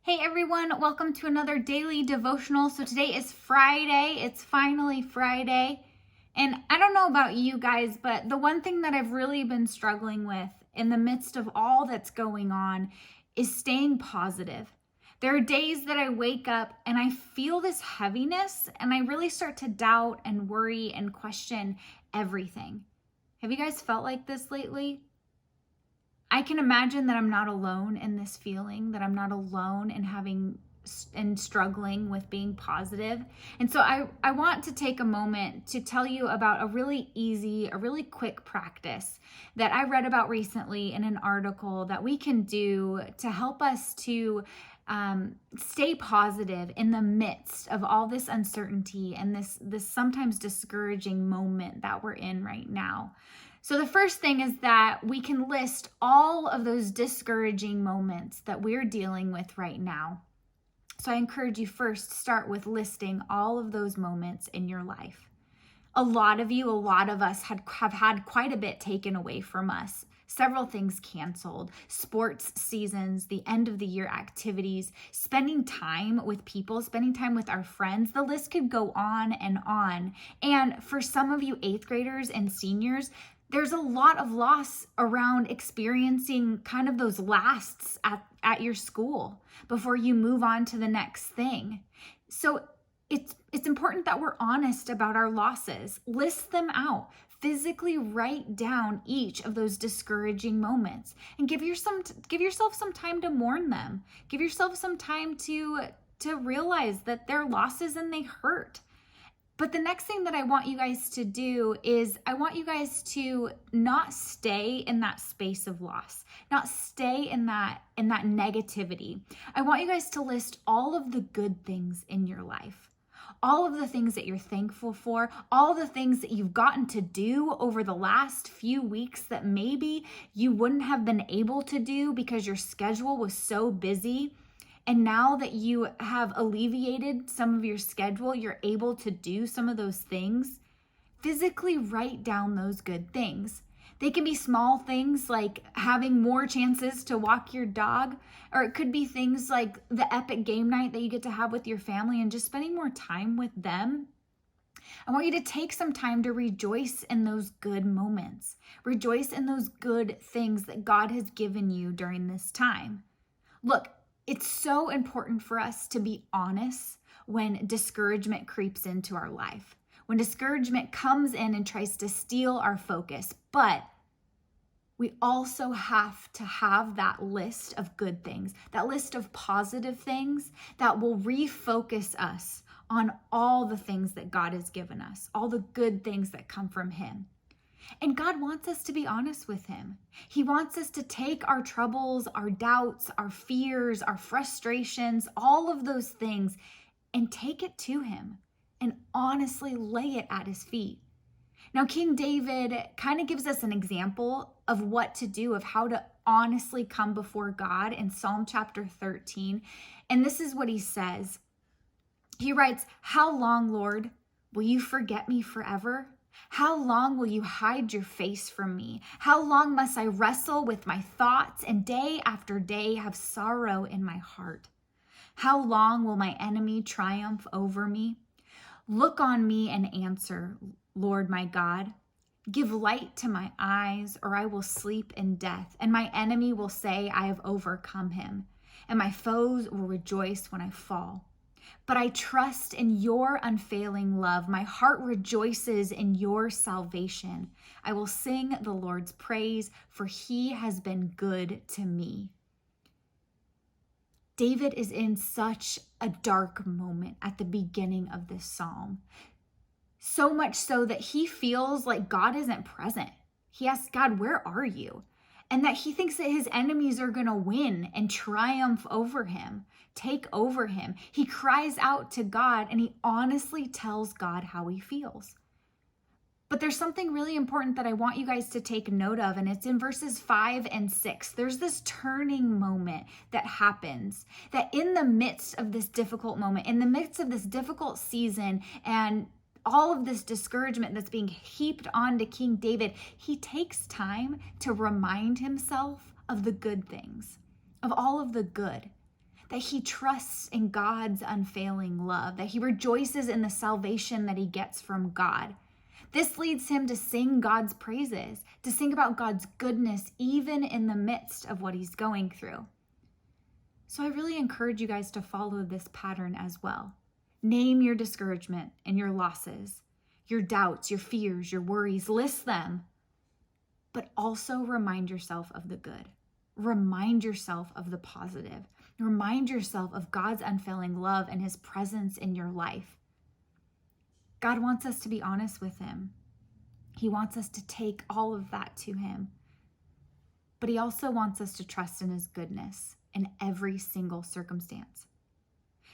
Hey everyone, welcome to another daily devotional. So today is Friday. It's finally Friday. And I don't know about you guys, but the one thing that I've really been struggling with in the midst of all that's going on is staying positive. There are days that I wake up and I feel this heaviness and I really start to doubt and worry and question everything. Have you guys felt like this lately? I can imagine that I'm not alone in this feeling, that I'm not alone in having and struggling with being positive. And so I want to take a moment to tell you about a really easy, a really quick practice that I read about recently in an article that we can do to help us to stay positive in the midst of all this uncertainty and this sometimes discouraging moment that we're in right now. So the first thing is that we can list all of those discouraging moments that we're dealing with right now. So I encourage you first start with listing all of those moments in your life. A lot of us have had quite a bit taken away from us. Several things canceled, sports seasons, the end of the year activities, spending time with people, spending time with our friends. The list could go on and on. And for some of you 8th graders and seniors, there's a lot of loss around experiencing kind of those lasts at your school before you move on to the next thing. So it's important that we're honest about our losses. List them out. Physically write down each of those discouraging moments and give yourself some time to mourn them. Give yourself some time to realize that they're losses and they hurt. But the next thing that I want you guys to do is I want you guys to not stay in that space of loss, not stay in that negativity. I want you guys to list all of the good things in your life. All of the things that you're thankful for, all the things that you've gotten to do over the last few weeks that maybe you wouldn't have been able to do because your schedule was so busy. And now that you have alleviated some of your schedule, you're able to do some of those things. Physically write down those good things. They can be small things like having more chances to walk your dog, or it could be things like the epic game night that you get to have with your family and just spending more time with them. I want you to take some time to rejoice in those good moments. Rejoice in those good things that God has given you during this time. Look, it's so important for us to be honest when discouragement creeps into our life, when discouragement comes in and tries to steal our focus. But we also have to have that list of good things, that list of positive things that will refocus us on all the things that God has given us, all the good things that come from Him. And God wants us to be honest with Him. He wants us to take our troubles, our doubts, our fears, our frustrations, all of those things, and take it to Him and honestly lay it at His feet. Now, King David kind of gives us an example of what to do, of how to honestly come before God in Psalm chapter 13. And this is what he says. He writes, "How long, Lord, will you forget me forever? How long will you hide your face from me? How long must I wrestle with my thoughts and day after day have sorrow in my heart? How long will my enemy triumph over me? Look on me and answer, Lord my God. Give light to my eyes, or I will sleep in death, and my enemy will say, I have overcome him, and my foes will rejoice when I fall. But I trust in your unfailing love. My heart rejoices in your salvation. I will sing the Lord's praise, for he has been good to me." David is in such a dark moment at the beginning of this psalm. So much so that he feels like God isn't present. He asks God, "Where are you?" And that he thinks that his enemies are going to win and triumph over him, take over him. He cries out to God and he honestly tells God how he feels. But there's something really important that I want you guys to take note of, and it's in verses 5 and 6. There's this turning moment that happens, that in the midst of this difficult moment, in the midst of this difficult season and all of this discouragement that's being heaped onto King David, he takes time to remind himself of the good things, of all of the good. that he trusts in God's unfailing love, that he rejoices in the salvation that he gets from God. This leads him to sing God's praises, to sing about God's goodness, even in the midst of what he's going through. So I really encourage you guys to follow this pattern as well. Name your discouragement and your losses, your doubts, your fears, your worries, list them, but also remind yourself of the good. Remind yourself of the positive. Remind yourself of God's unfailing love and his presence in your life. God wants us to be honest with him. He wants us to take all of that to him. But he also wants us to trust in his goodness in every single circumstance.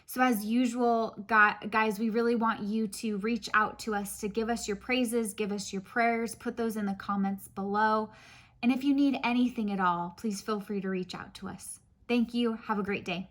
So as usual, guys, we really want you to reach out to us, to give us your praises, give us your prayers, put those in the comments below. And if you need anything at all, please feel free to reach out to us. Thank you. Have a great day.